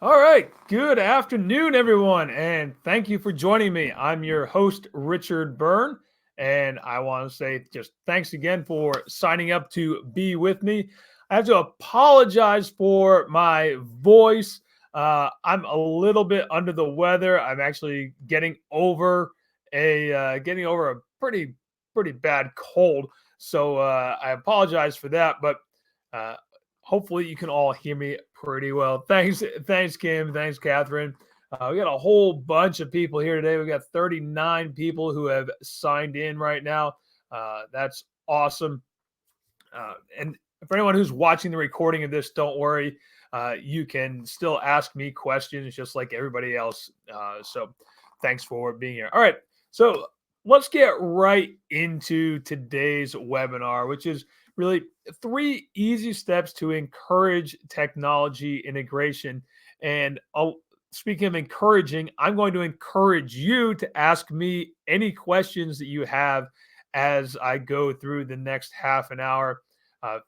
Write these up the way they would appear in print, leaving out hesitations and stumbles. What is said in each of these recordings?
All right. Good afternoon, everyone, and thank you for joining me. I'm your host, Richard Byrne, and I want to say just thanks again for signing up to be with me. I have to apologize for my voice. I'm a little bit under the weather. I'm actually getting over a pretty bad cold, so I apologize for that. But uh, hopefully you can all hear me pretty well. Thanks, Kim. Thanks, Catherine. We got a whole bunch of people here today. We got 39 people who have signed in right now. That's awesome. And for anyone who's watching the recording of this, don't worry. You can still ask me questions just like everybody else. So thanks for being here. All right. So let's get right into today's webinar, which is really 3 easy steps to encourage technology integration. And speaking of encouraging, I'm going to encourage you to ask me any questions that you have as I go through the next half an hour.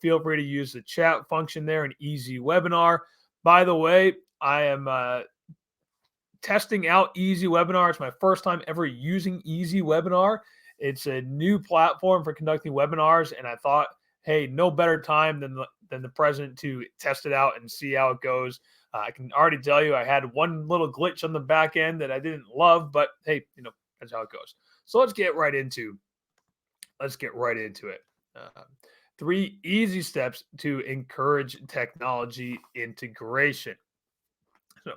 Feel free to use the chat function there in Easy Webinar. By the way, I am testing out Easy Webinar. It's my first time ever using Easy Webinar. It's a new platform for conducting webinars, and I thought, hey, no better time than the present to test it out and see how it goes. I can already tell you I had one little glitch on the back end that I didn't love, but hey, that's how it goes. So let's get right into it. Uh, 3 easy steps to encourage technology integration. So,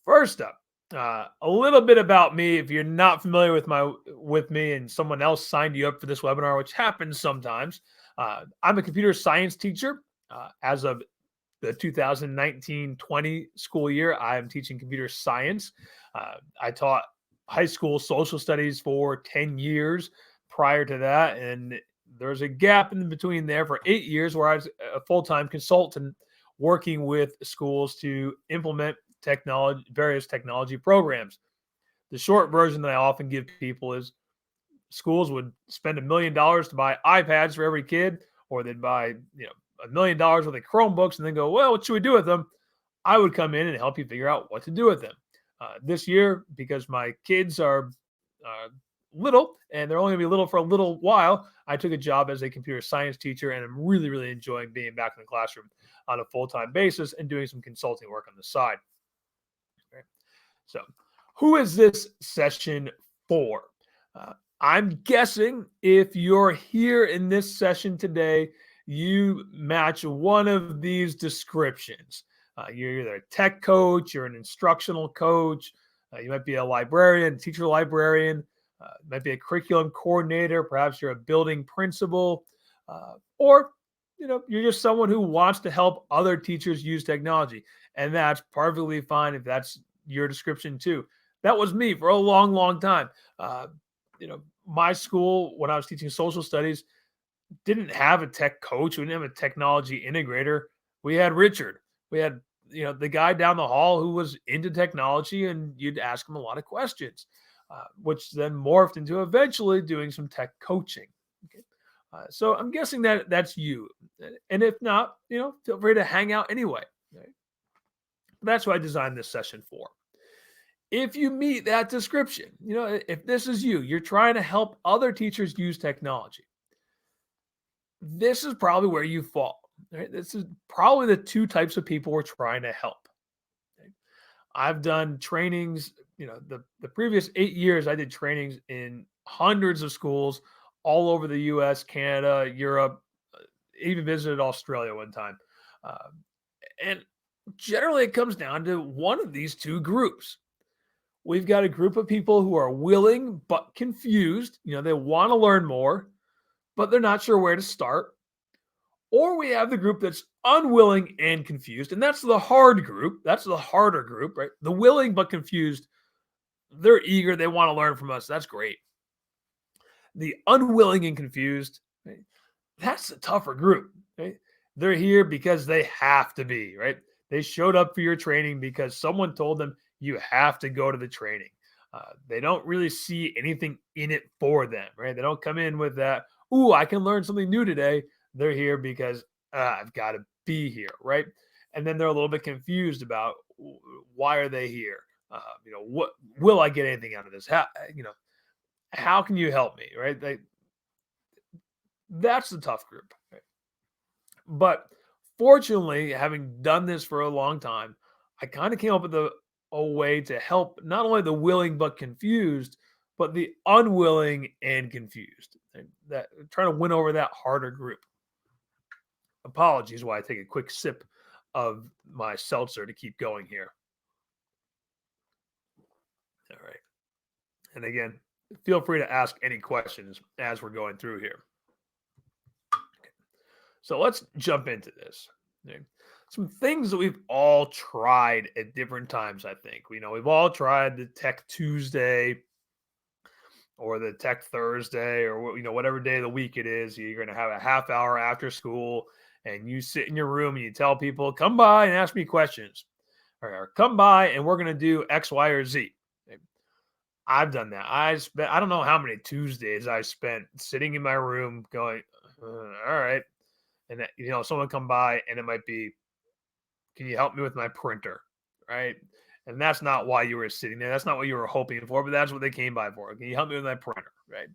first up, a little bit about me. If you're not familiar with me, and someone else signed you up for this webinar, which happens sometimes, I'm a computer science teacher. As of the 2019-20 school year, I am teaching computer science. I taught high school social studies for 10 years prior to that, and there's a gap in between there for 8 years where I was a full-time consultant working with schools to implement various technology programs. The short version that I often give people is schools would spend $1 million to buy iPads for every kid, or they'd buy $1 million worth of Chromebooks and then go, well, what should we do with them? I would come in and help you figure out what to do with them. This year, because my kids are little and they're only going to be little for a little while, I took a job as a computer science teacher, and I'm really, really enjoying being back in the classroom on a full-time basis and doing some consulting work on the side. Okay. So, who is this session for? I'm guessing if you're here in this session today, you match one of these descriptions. You're either a tech coach, you're an instructional coach, you might be a librarian, teacher librarian, might be a curriculum coordinator, perhaps you're a building principal, or you're just someone who wants to help other teachers use technology. And that's perfectly fine if that's your description too. That was me for a long, long time. My school, when I was teaching social studies, didn't have a tech coach. We didn't have a technology integrator. We had Richard. We had, the guy down the hall who was into technology, and you'd ask him a lot of questions, which then morphed into eventually doing some tech coaching. Okay. So I'm guessing that that's you. And if not, feel free to hang out anyway. Right? That's what I designed this session for. If you meet that description, if this is you, you're trying to help other teachers use technology, this is probably where you fall. Right? This is probably the 2 types of people we're trying to help. Okay? I've done trainings, the previous 8 years, I did trainings in hundreds of schools all over the US, Canada, Europe, even visited Australia one time. Uh, and generally, it comes down to one of these 2 groups. We've got a group of people who are willing but confused. They want to learn more, but they're not sure where to start. Or we have the group that's unwilling and confused, and that's the hard group. That's the harder group, right? The willing but confused, they're eager. They want to learn from us. That's great. The unwilling and confused, right? That's the tougher group, right? They're here because they have to be, right? They showed up for your training because someone told them you have to go to the training. They don't really see anything in it for them, right? They don't come in with that, ooh, I can learn something new today. They're here because I've got to be here, right? and then they're a little bit confused about why are they here. What will I get anything out of this? How can you help me? Right? That's the tough group. Right? But fortunately, having done this for a long time, I kind of came up with a way to help not only the willing but confused, but the unwilling and confused. And that trying to win over that harder group. Apologies while I take a quick sip of my seltzer to keep going here. All right. And again, feel free to ask any questions as we're going through here. So let's jump into this. Okay. Some things that we've all tried at different times, I think. We've all tried the Tech Tuesday or the Tech Thursday or whatever day of the week it is. You're going to have a half hour after school and you sit in your room and you tell people, come by and ask me questions. Or come by and we're going to do X, Y, or Z. I've done that. I don't know how many Tuesdays I spent sitting in my room going, all right. And someone come by and it might be, can you help me with my printer? Right. And that's not why you were sitting there. That's not what you were hoping for, but that's what they came by for. Can you help me with my printer? Right.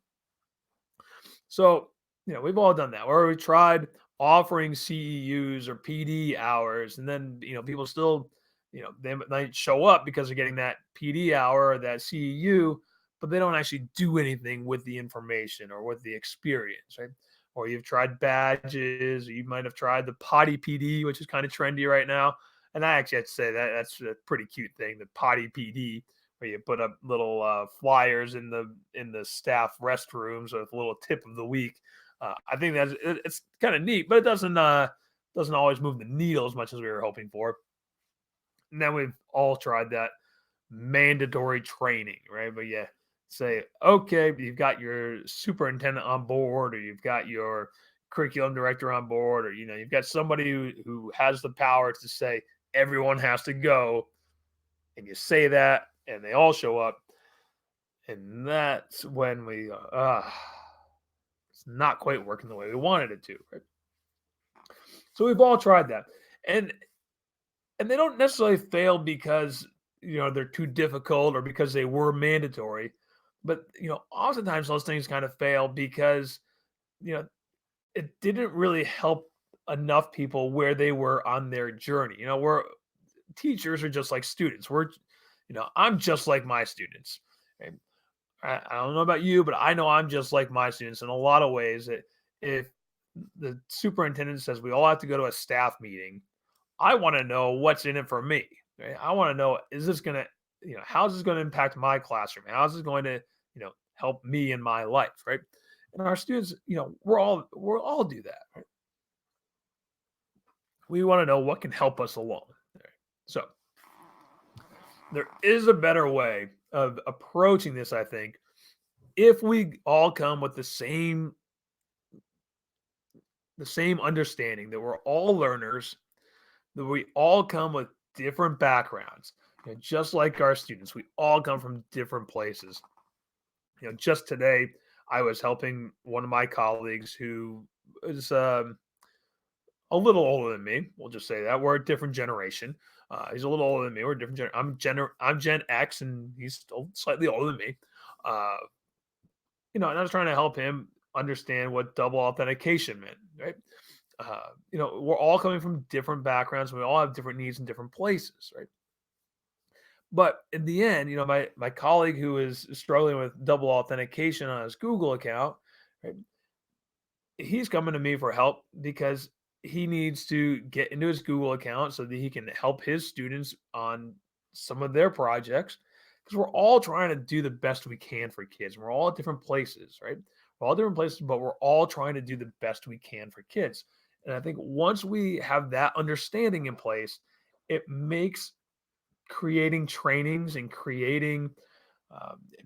So, we've all done that where we tried offering CEUs or PD hours. And then, people still, they might show up because they're getting that PD hour or that CEU, but they don't actually do anything with the information or with the experience. Right. Or you've tried badges, or you might have tried the potty PD, which is kind of trendy right now. And I actually have to say that's a pretty cute thing, the potty PD, where you put up little flyers in the staff restrooms with a little tip of the week. I think it's kind of neat, but it doesn't always move the needle as much as we were hoping for. And then we've all tried that mandatory training, right? But yeah, say, okay, you've got your superintendent on board, or you've got your curriculum director on board, or you've got somebody who has the power to say everyone has to go, and you say that, and they all show up, and that's when we it's not quite working the way we wanted it to, right? So we've all tried that, and they don't necessarily fail because they're too difficult or because they were mandatory. But oftentimes those things kind of fail because it didn't really help enough people where they were on their journey. We're teachers are just like students. I'm just like my students. And I don't know about you, but I know I'm just like my students in a lot of ways. That if the superintendent says we all have to go to a staff meeting, I want to know what's in it for me. Right? I want to know, is this going to, how's this going to impact my classroom? How's this going to, help me in my life? Right. And our students, we're all do that. Right? We want to know what can help us along. Right? So there is a better way of approaching this, I think, if we all come with the same understanding that we're all learners, that we all come with different backgrounds. Just like our students, we all come from different places. Just today, I was helping one of my colleagues who is a little older than me. We'll just say that we're a different generation. He's a little older than me. We're a different. I'm Gen X, and he's still slightly older than me. And I was trying to help him understand what double authentication meant. Right. We're all coming from different backgrounds. We all have different needs in different places, right? But in the end, my colleague who is struggling with double authentication on his Google account, right? He's coming to me for help because he needs to get into his Google account so that he can help his students on some of their projects. Because we're all trying to do the best we can for kids. We're all at different places, right? We're all different places, but we're all trying to do the best we can for kids. And I think once we have that understanding in place, it makes creating trainings and creating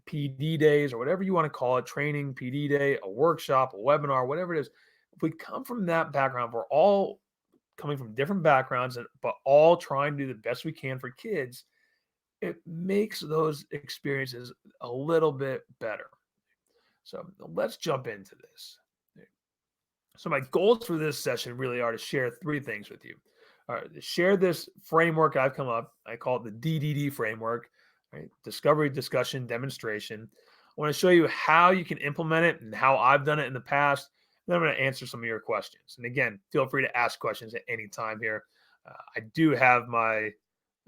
PD days or whatever you want to call it, training, PD day, a workshop, a webinar, whatever it is. If we come from that background, we're all coming from different backgrounds, but all trying to do the best we can for kids. It makes those experiences a little bit better. So let's jump into this. So my goals for this session really are to share three things with you. All right, share this framework I've come up. I call it the DDD framework, right? Discovery, discussion, demonstration. I want to show you how you can implement it and how I've done it in the past. Then I'm going to answer some of your questions. And again, feel free to ask questions at any time here. I do have my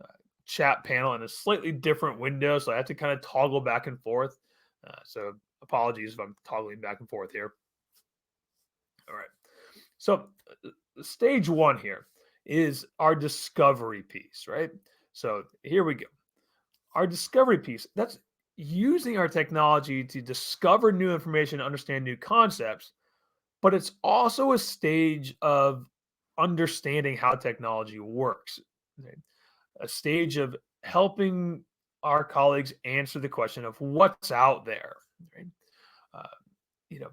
uh, chat panel in a slightly different window, so I have to kind of toggle back and forth. So apologies if I'm toggling back and forth here. All right. So stage one here is our discovery piece, right? So here we go. Our discovery piece, that's using our technology to discover new information, understand new concepts, but it's also a stage of understanding how technology works, right? A stage of helping our colleagues answer the question of what's out there, right? Uh, you know,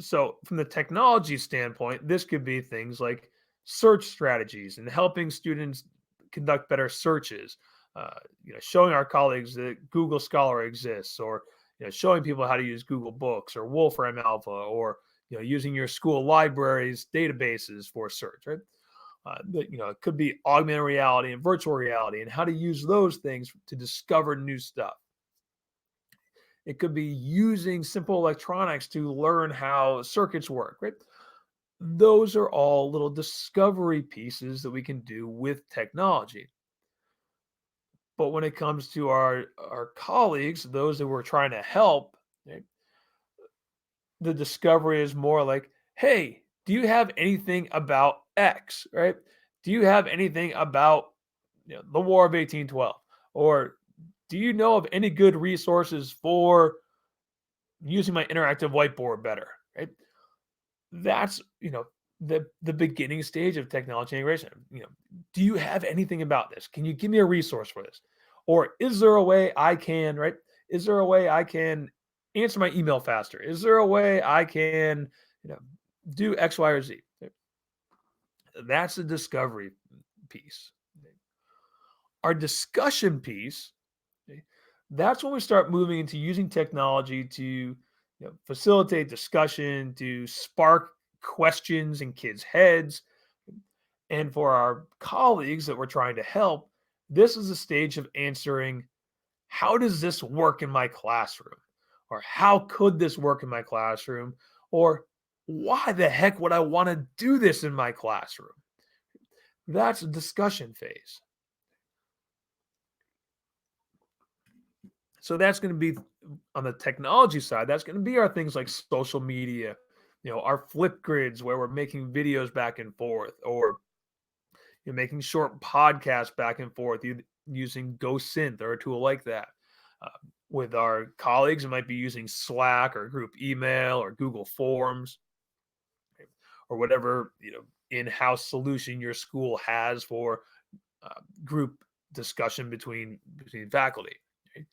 so from the technology standpoint, this could be things like search strategies and helping students conduct better searches. Showing our colleagues that Google Scholar exists, or showing people how to use Google Books or Wolfram Alpha, or using your school libraries databases for search. Right? It could be augmented reality and virtual reality, and how to use those things to discover new stuff. It could be using simple electronics to learn how circuits work, right? Those are all little discovery pieces that we can do with technology. But when it comes to our colleagues, those that we're trying to help, right, the discovery is more like, hey, do you have anything about X, right? Do you have anything about the War of 1812? Or do you know of any good resources for using my interactive whiteboard better, right? That's, the beginning stage of technology integration. Do you have anything about this? Can you give me a resource for this? Or is there a way I can, right? Is there a way I can answer my email faster? Is there a way I can, do X, Y, or Z? That's the discovery piece. Our discussion piece, that's when we start moving into using technology to facilitate discussion, to spark questions in kids' heads. And for our colleagues that we're trying to help, this is a stage of answering, how does this work in my classroom? Or how could this work in my classroom? Or why the heck would I want to do this in my classroom? That's a discussion phase. So that's going to be on the technology side. That's going to be our things like social media, our flip grids where we're making videos back and forth, or you're making short podcasts back and forth using GoSynth or a tool like that. Uh, with our colleagues, it might be using Slack or group email or Google Forms, or whatever in-house solution your school has for group discussion between faculty. Right?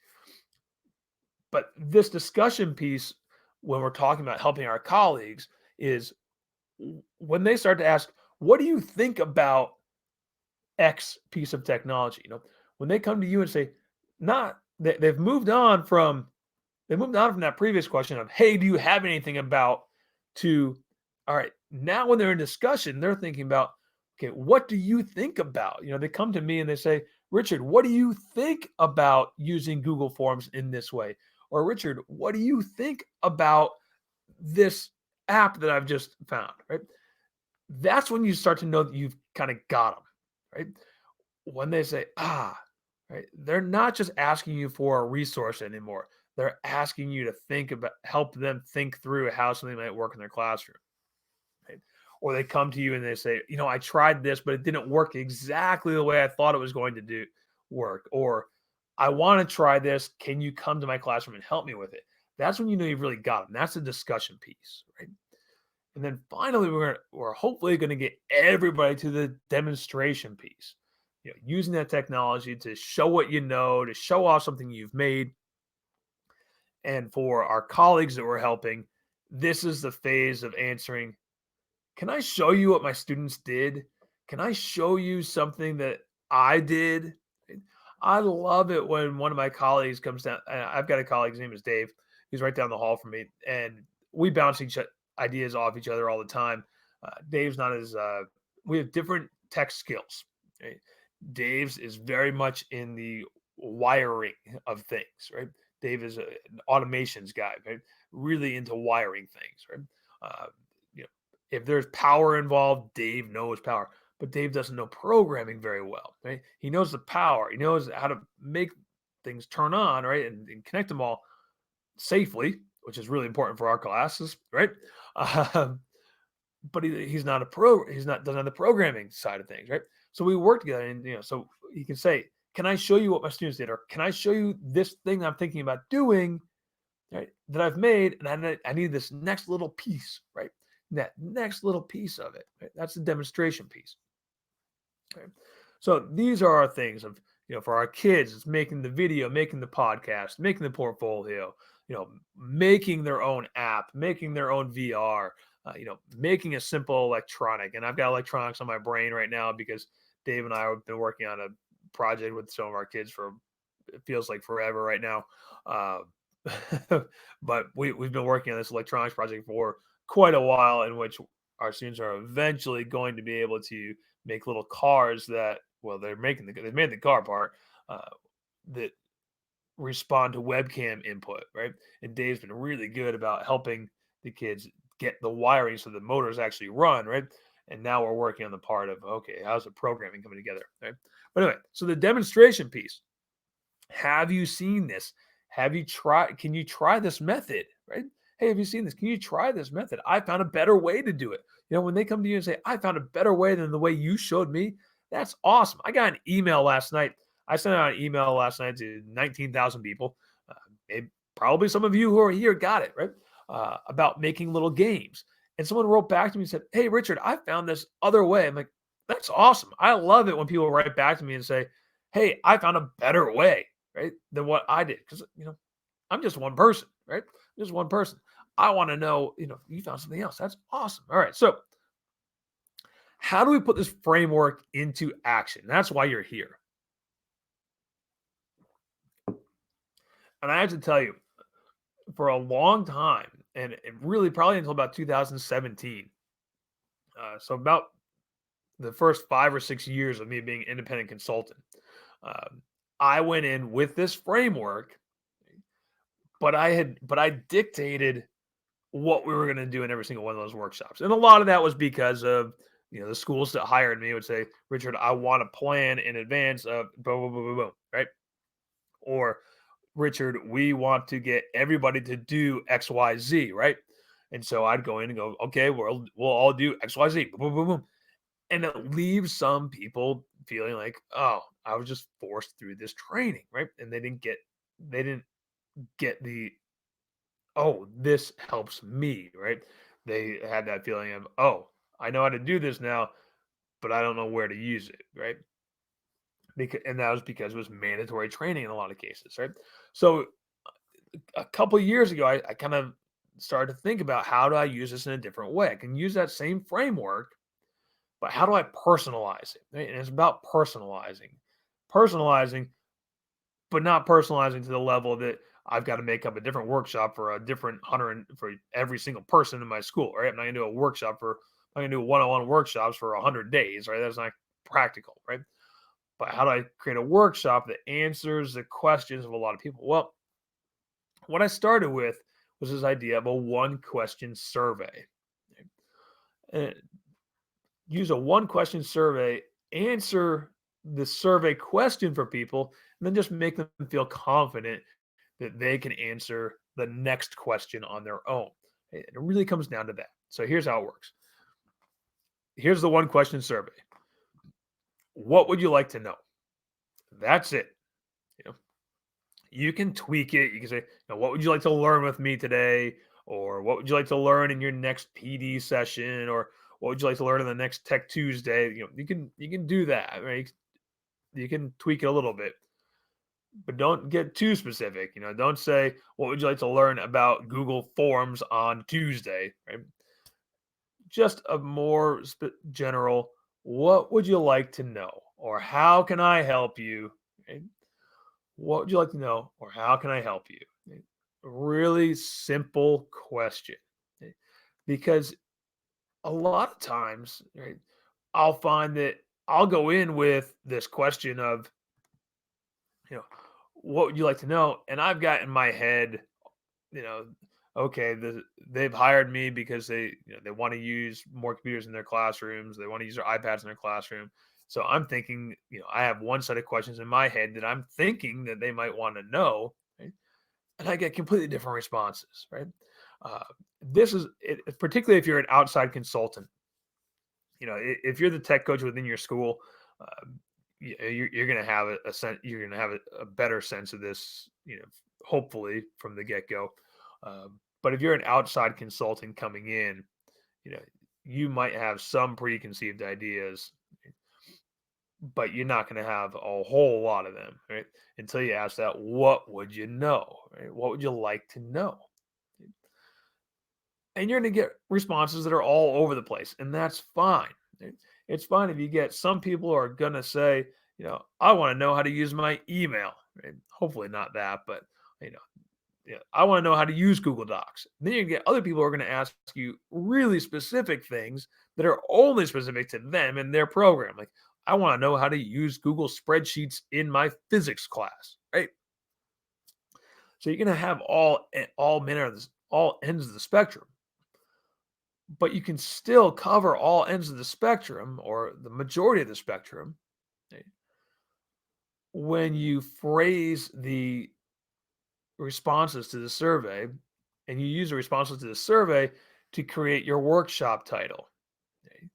But this discussion piece, when we're talking about helping our colleagues, is when they start to ask, what do you think about X piece of technology? When they come to you and say, they've moved on from that previous question of, hey, do you have anything about, to, all right, now when they're in discussion, they're thinking about, okay, what do you think about? They come to me and they say, Richard, what do you think about using Google Forms in this way? Or Richard, what do you think about this app that I've just found, right? That's when you start to know that you've kind of got them, right? When they say, right, they're not just asking you for a resource anymore. They're asking you to help them think through how something might work in their classroom. Right? Or they come to you and they say, I tried this, but it didn't work exactly the way I thought it was going to work. Or I want to try this. Can you come to my classroom and help me with it? That's when you know you've really got them. That's the discussion piece, right? And then finally, we're hopefully going to get everybody to the demonstration piece. Using that technology to show what you know, to show off something you've made. And for our colleagues that we're helping, this is the phase of answering, can I show you what my students did? Can I show you something that I did? I love it when one of my colleagues comes down. I've got a colleague, his name is Dave. He's right down the hall from me. And we bounce ideas off each other all the time. Dave's not as, we have different tech skills. Right? Dave's is very much in the wiring of things, right? Dave is an automations guy, right? Really into wiring things, right? Uh, you know, if there's power involved, Dave knows power, but Dave doesn't know programming very well, right? He knows the power, he knows how to make things turn on, right, and connect them all safely, which is really important for our classes, right? Um, but he's not a pro. He's not doesn't have the programming side of things, right? So we work together, and so he can say, "Can I show you what my students did, or can I show you this thing I'm thinking about doing, right? That I've made, and I need this next little piece, right? That next little piece of it, right? That's the demonstration piece, right? So these are our things of for our kids. It's making the video, making the podcast, making the portfolio, making their own app, making their own VR, making a simple electronic. And I've got electronics on my brain right now because Dave and I have been working on a project with some of our kids for it feels like forever right now. Uh, but we've been working on this electronics project for quite a while, in which our students are eventually going to be able to make little cars that they've made the car part that respond to webcam input, right? And Dave's been really good about helping the kids get the wiring so the motors actually run, right? And now we're working on the part of okay, how's the programming coming together, right? But anyway, so the demonstration piece. Have you seen this? Have you tried? Can you try this method, right? Hey, have you seen this? Can you try this method? I found a better way to do it. When they come to you and say, I found a better way than the way you showed me, that's awesome. I got an email last night. I sent out an email last night to 19,000 people. Probably some of you who are here got it, right? About making little games. And someone wrote back to me and said, Hey, Richard, I found this other way. I'm like, that's awesome. I love it when people write back to me and say, Hey, I found a better way, right, than what I did. Because, I'm just one person, right? Just one person. I want to know, you found something else. That's awesome. All right. So, how do we put this framework into action? That's why you're here. And I have to tell you, for a long time, and really probably until about 2017, so about the first 5 or 6 years of me being an independent consultant, um, I went in with this framework, but I dictated what we were going to do in every single one of those workshops. And a lot of that was because of, the schools that hired me would say, Richard, I want to plan in advance of boom, boom, boom, boom, boom, right? Or Richard, we want to get everybody to do XYZ, right? And so I'd go in and go, okay, we'll all do XYZ, boom, boom, boom, boom. And it leaves some people feeling like, oh, I was just forced through this training, right? And they didn't get the oh, this helps me, right? They had that feeling of, oh, I know how to do this now, but I don't know where to use it, right? And that was because it was mandatory training in a lot of cases, right? So a couple of years ago, I kind of started to think about how do I use this in a different way? I can use that same framework, but how do I personalize it? Right? And it's about personalizing, but not personalizing to the level that I've got to make up a different workshop for a different hundred for every single person in my school, right? I'm not gonna do a workshop for I'm gonna do one-on-one workshops for 100 days, right? That's not practical, right? But how do I create a workshop that answers the questions of a lot of people? Well, what I started with was this idea of a one question survey. And use a one question survey, answer the survey question for people, and then just make them feel confident that they can answer the next question on their own. It really comes down to that. So here's how it works. Here's the one question survey. What would you like to know? That's it. You know, you can tweak it. You can say, what would you like to learn with me today? Or what would you like to learn in your next PD session? Or what would you like to learn in the next Tech Tuesday? You can do that. Right? You can tweak it a little bit, but don't get too specific. Don't say, what would you like to learn about Google Forms on Tuesday? Right? Just a more general, what would you like to know? Or how can I help you? Right? What would you like to know? Or how can I help you? Right? Really simple question. Right? Because a lot of times, right, I'll find that I'll go in with this question of, you know, what would you like to know? And I've got in my head, you know, okay, they've hired me because they want to use more computers in their classrooms. They want to use their iPads in their classroom. So I'm thinking, I have one set of questions in my head that I'm thinking that they might want to know, right? And I get completely different responses, right? Uh, this is particularly if you're an outside consultant. If you're the tech coach within your school, uh, you're going to have a sense. You're going to have a better sense of this. Hopefully from the get go. But if you're an outside consultant coming in, you know, you might have some preconceived ideas, but you're not going to have a whole lot of them, right? Until you ask that, what would you know? Right? What would you like to know? And you're going to get responses that are all over the place, and that's fine. Right? It's fine if you get some people are going to say, I want to know how to use my email. Right? Hopefully not that, but you know, I want to know how to use Google Docs. Then you get other people who are going to ask you really specific things that are only specific to them and their program. Like, I want to know how to use Google spreadsheets in my physics class, right? So you're going to have all manner of this, all ends of the spectrum, but you can still cover all ends of the spectrum or the majority of the spectrum, right, when you phrase the responses to the survey and you use the responses to the survey to create your workshop title. Okay?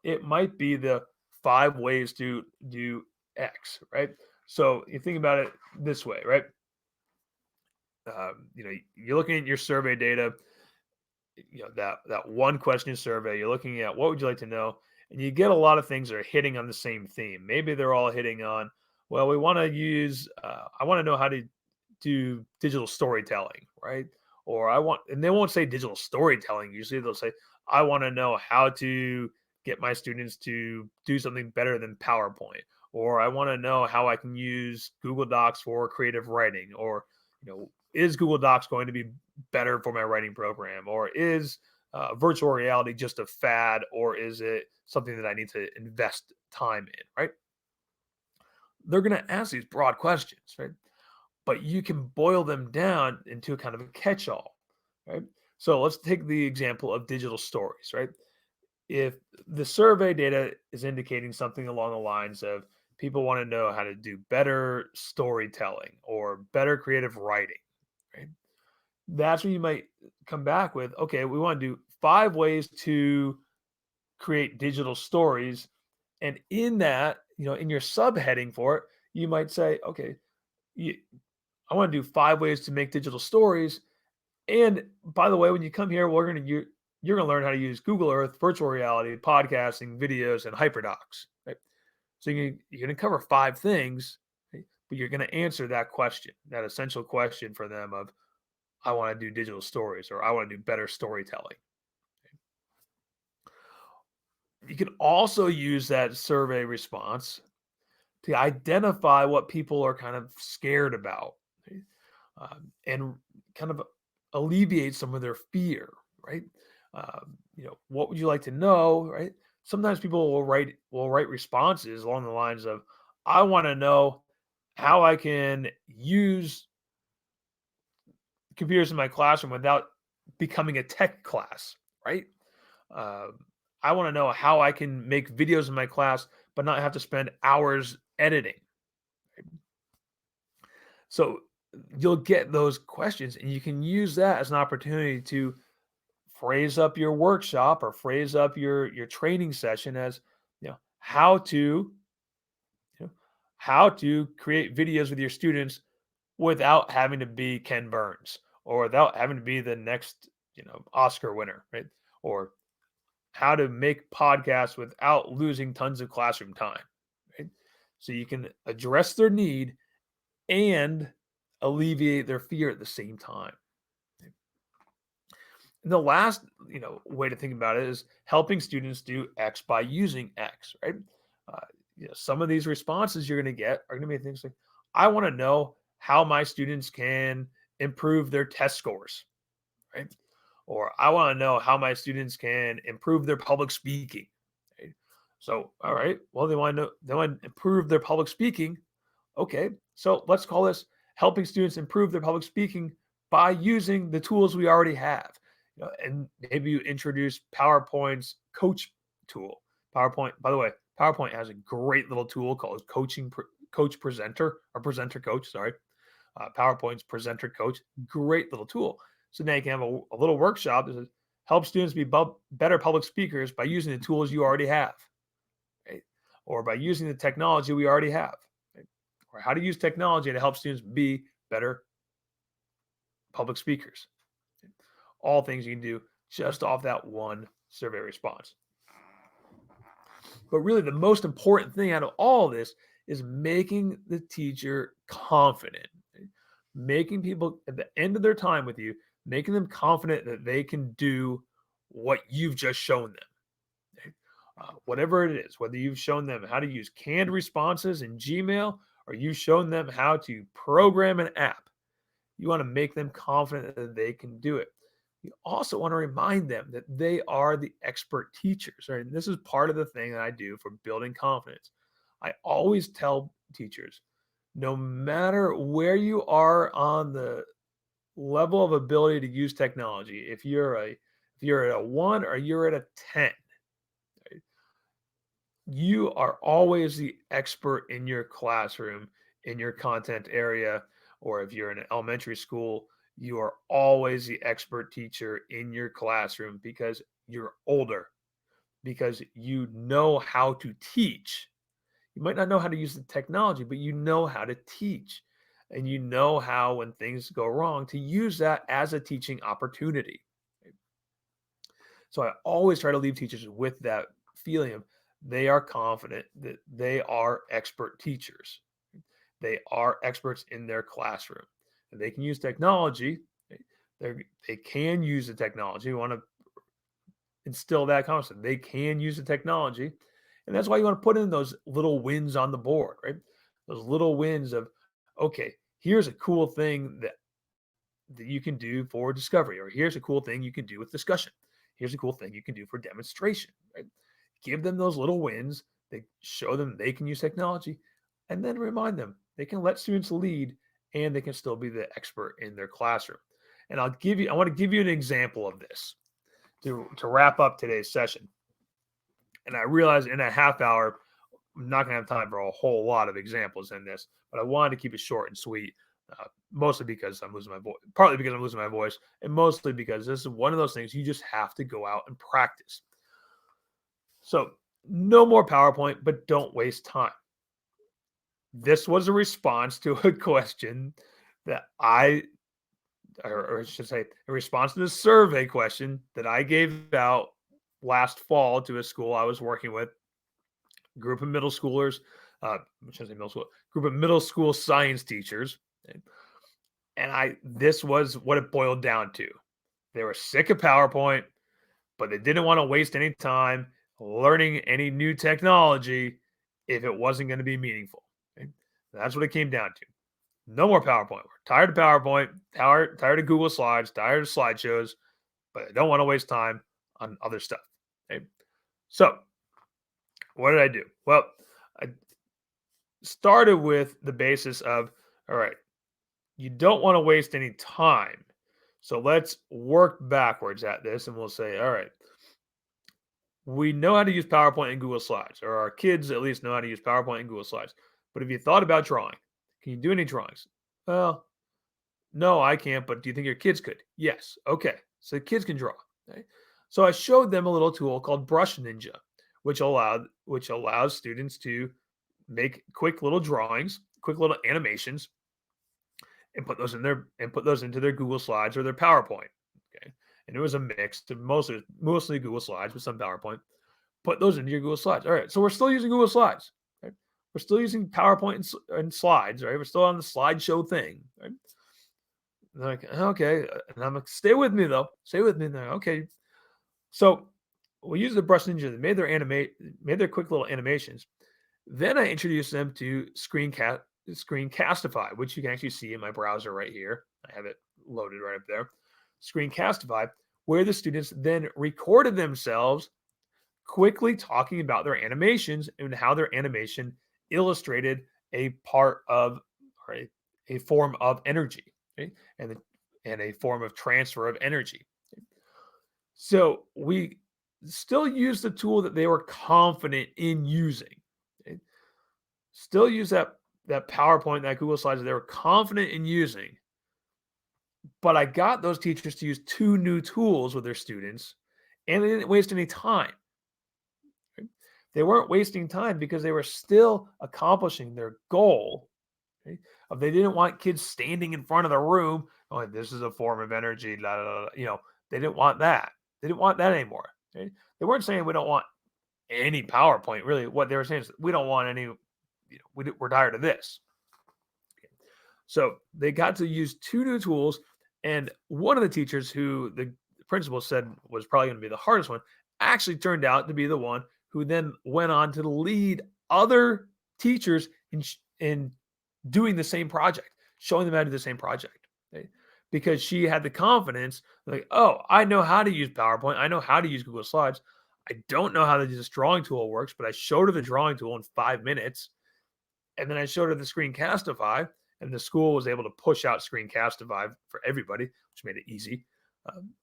It might be the 5 ways to do X, right? So you think about it this way, right? You're looking at your survey data, that one question survey, you're looking at what would you like to know? And you get a lot of things that are hitting on the same theme. Maybe they're all hitting on, well, we want to use, I want to know how to do digital storytelling, right? And they won't say digital storytelling. Usually they'll say, I want to know how to get my students to do something better than PowerPoint, or I want to know how I can use Google Docs for creative writing, or, is Google Docs going to be better for my writing program, or is virtual reality just a fad, or is it something that I need to invest time in, right? They're going to ask these broad questions, right? But you can boil them down into a kind of a catch-all, right? So let's take the example of digital stories, right? If the survey data is indicating something along the lines of people want to know how to do better storytelling or better creative writing, right? That's when you might come back with, okay, we want to do 5 ways to create digital stories. And in that, in your subheading for it, you might say, okay, I want to do 5 ways to make digital stories. And by the way, when you come here, you're going to learn how to use Google Earth, virtual reality, podcasting, videos, and hyperdocs. Right? So you're going to cover 5 things, right? But you're going to answer that question, that essential question for them of, I want to do digital stories, or I want to do better storytelling. You can also use that survey response to identify what people are kind of scared about, right? And kind of alleviate some of their fear, right? What would you like to know, right? Sometimes people will write responses along the lines of, I want to know how I can use computers in my classroom without becoming a tech class, right? Uh, I want to know how I can make videos in my class, but not have to spend hours editing. So you'll get those questions, and you can use that as an opportunity to phrase up your workshop or phrase up your training session as, how to how to create videos with your students without having to be Ken Burns or without having to be the next, Oscar winner, right? Or how to make podcasts without losing tons of classroom time, right? So you can address their need and alleviate their fear at the same time. And the last, way to think about it is helping students do X by using X, right? Uh, some of these responses you're going to get are going to be things like, I want to know how my students can improve their test scores, right? Or I want to know how my students can improve their public speaking, right? So, all right, well, they want to improve their public speaking. Okay, so let's call this helping students improve their public speaking by using the tools we already have. And maybe you introduce PowerPoint's coach tool. PowerPoint, by the way, PowerPoint has a great little tool called Coach Presenter or Presenter Coach. Sorry, PowerPoint's Presenter Coach, great little tool. So now you can have a little workshop that says, help students be better public speakers by using the tools you already have, right? Or by using the technology we already have, right? Or how to use technology to help students be better public speakers. All things you can do just off that one survey response. But really, the most important thing out of all of this is making the teacher confident, right? Making people at the end of their time with you, making them confident that they can do what you've just shown them. Right? Whatever it is, whether you've shown them how to use canned responses in Gmail or you've shown them how to program an app, you want to make them confident that they can do it. You also want to remind them that they are the expert teachers, right? And this is part of the thing that I do for building confidence. I always tell teachers, no matter where you are on the level of ability to use technology, if you're at a 1 or you're at a 10, right? You are always the expert in your classroom, in your content area, or if you're in an elementary school, you are always the expert teacher in your classroom because you're older, because you know how to teach. You might not know how to use the technology, but you know how to teach. And you know how, when things go wrong, to use that as a teaching opportunity. So I always try to leave teachers with that feeling of they are confident that they are expert teachers. They are experts in their classroom. And they can use technology. They can use the technology. We want to instill that concept. They can use the technology. And that's why you want to put in those little wins on the board, right? Those little wins of, okay, here's a cool thing that you can do for discovery, or here's a cool thing you can do with discussion. Here's a cool thing you can do for demonstration, right? Give them those little wins. They show them they can use technology, and then remind them they can let students lead and they can still be the expert in their classroom. And I want to give you an example of this to wrap up today's session. And I realize in a half hour, I'm not going to have time for a whole lot of examples in this, but I wanted to keep it short and sweet, mostly because I'm losing my voice, partly because I'm losing my voice, and mostly because this is one of those things you just have to go out and practice. So no more PowerPoint, but don't waste time. This was a response to a question that or I should say, a response to the survey question that I gave out last fall to a school I was working with, group of middle schoolers, group of middle school science teachers. And this was what it boiled down to. They were sick of PowerPoint, but they didn't want to waste any time learning any new technology if it wasn't going to be meaningful. Okay? That's what it came down to. No more PowerPoint. We're tired of PowerPoint, tired of Google Slides, tired of slideshows, but I don't want to waste time on other stuff. Okay? So, what did I do? Well, I started with the basis of, all right, you don't want to waste any time. So let's work backwards at this and we'll say, all right, we know how to use PowerPoint and Google Slides, or our kids at least know how to use PowerPoint and Google Slides. But have you thought about drawing? Can you do any drawings? Well, no, I can't, but do you think your kids could? Yes. Okay. So the kids can draw. Okay? So I showed them a little tool called Brush Ninja, which allows students to make quick little drawings, quick little animations, and put those into their Google Slides or their PowerPoint. Okay. And it was a mix of mostly Google Slides with some PowerPoint. Put those into your Google Slides. All right. So we're still using Google Slides. Right? We're still using PowerPoint and slides, right? We're still on the slideshow thing, right? And they're like, okay. And I'm like, stay with me though. Stay with me there. Okay. So we use the Brush Ninja. They made their quick little animations. Then I introduced them to Screencastify, which you can actually see in my browser right here. I have it loaded right up there. Screencastify, where the students then recorded themselves quickly talking about their animations and how their animation illustrated a part of or a form of energy, okay? And a form of transfer of energy. So we still use the tool that they were confident in using. Okay? Still use that PowerPoint, that Google Slides that they were confident in using. But I got those teachers to use two new tools with their students, and they didn't waste any time. Right? They weren't wasting time because they were still accomplishing their goal. Okay? Of they didn't want kids standing in front of the room going, "This is a form of energy." La, la, la, la. They didn't want that. They didn't want that anymore. Okay? They weren't saying we don't want any PowerPoint. Really, what they were saying is we don't want any. We're tired of this. So they got to use two new tools, and one of the teachers who the principal said was probably going to be the hardest one actually turned out to be the one who then went on to lead other teachers in doing the same project, showing them how to do the same project. Okay? Because she had the confidence, like, oh, I know how to use PowerPoint. I know how to use Google Slides. I don't know how this drawing tool works, but I showed her the drawing tool in 5 minutes. And then I showed her the Screencastify, and the school was able to push out Screencastify for everybody, which made it easy. Um,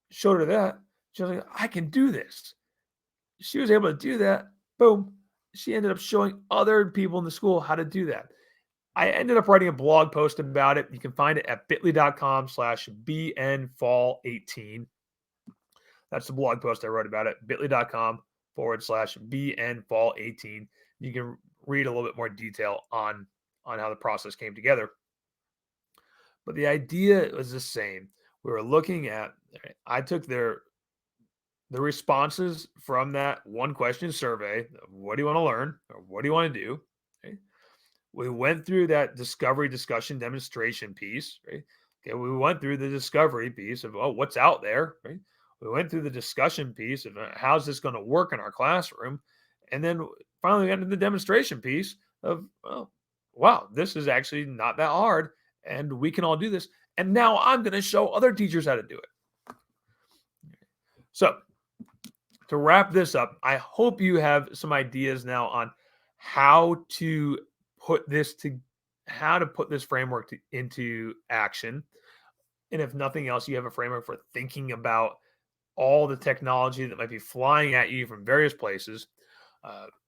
Showed her that. She was like, I can do this. She was able to do that. Boom. She ended up showing other people in the school how to do that. I ended up writing a blog post about it. You can find it at bit.ly/bnfall18. That's the blog post I wrote about it, bit.com/bnfall18. You can read a little bit more detail on how the process came together. But the idea was the same. We were looking at, I took the responses from that one question survey. What do you want to learn? Or what do you want to do? Okay. We went through that discovery, discussion, demonstration piece, right? Okay, we went through the discovery piece of, oh, what's out there, right? We went through the discussion piece of how's this going to work in our classroom. And then finally we got into the demonstration piece of, oh, wow, this is actually not that hard. And we can all do this. And now I'm going to show other teachers how to do it. So to wrap this up, I hope you have some ideas now on how to put this to how to put this framework into action. And if nothing else, you have a framework for thinking about all the technology that might be flying at you from various places.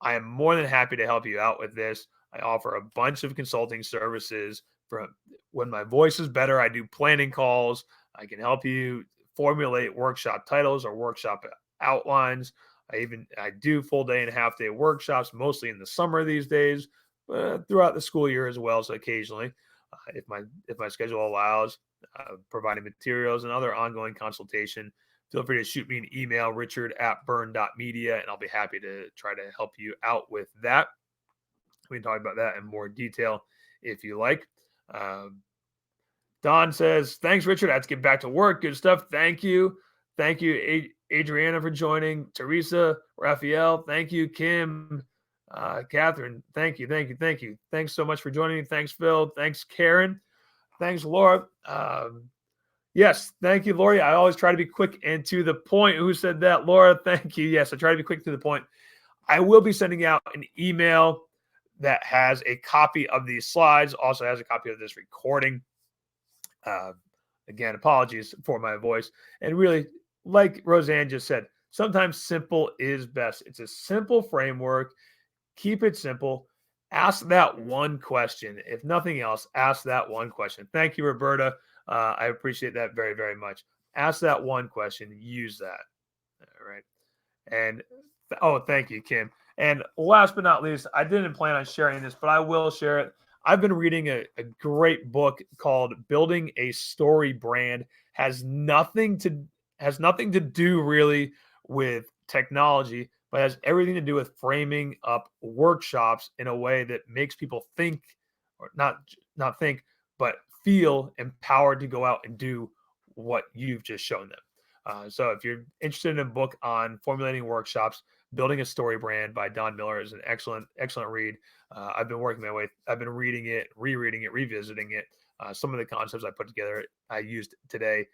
I am more than happy to help you out with this. I offer a bunch of consulting services. From when my voice is better, I do planning calls. I can help you formulate workshop titles or workshop outlines. I do full day and half day workshops, mostly in the summer these days, but throughout the school year as well. So occasionally, if my schedule allows, providing materials and other ongoing consultation. Feel free to shoot me an email, richard@burn.media, and I'll be happy to try to help you out with that. We can talk about that in more detail if you like. Don says, thanks, Richard. I have to get back to work. Good stuff. Thank you. Thank you, Adriana, for joining. Teresa, Raphael, thank you. Kim, Catherine, thank you. Thanks so much for joining me. Thanks, Phil. Thanks, Karen. Thanks, Laura. Yes, thank you, Lori. I always try to be quick and to the point. Who said that? Laura, thank you. Yes, I try to be quick to the point. I will be sending out an email that has a copy of these slides, also has a copy of this recording. Again, apologies for my voice. And really, like Roseanne just said, sometimes simple is best. It's a simple framework. Keep it simple. Ask that one question. If nothing else, ask that one question. Thank you, Roberta. I appreciate that very, very much. Ask that one question. Use that. All right. And thank you, Kim. And last but not least, I didn't plan on sharing this, but I will share it. I've been reading a great book called Building a Story Brand. Has nothing to do really with technology, but has everything to do with framing up workshops in a way that makes people think, or not think, but feel empowered to go out and do what you've just shown them. So if you're interested in a book on formulating workshops, Building a Story Brand by Don Miller is an excellent read. I've been working my way. I've been reading it, rereading it, revisiting it. Some of the concepts I put together, I used today.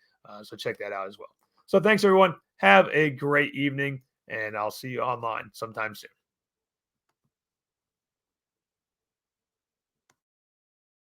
So check that out as well. So thanks, everyone. Have a great evening. and I'll see you online sometime soon.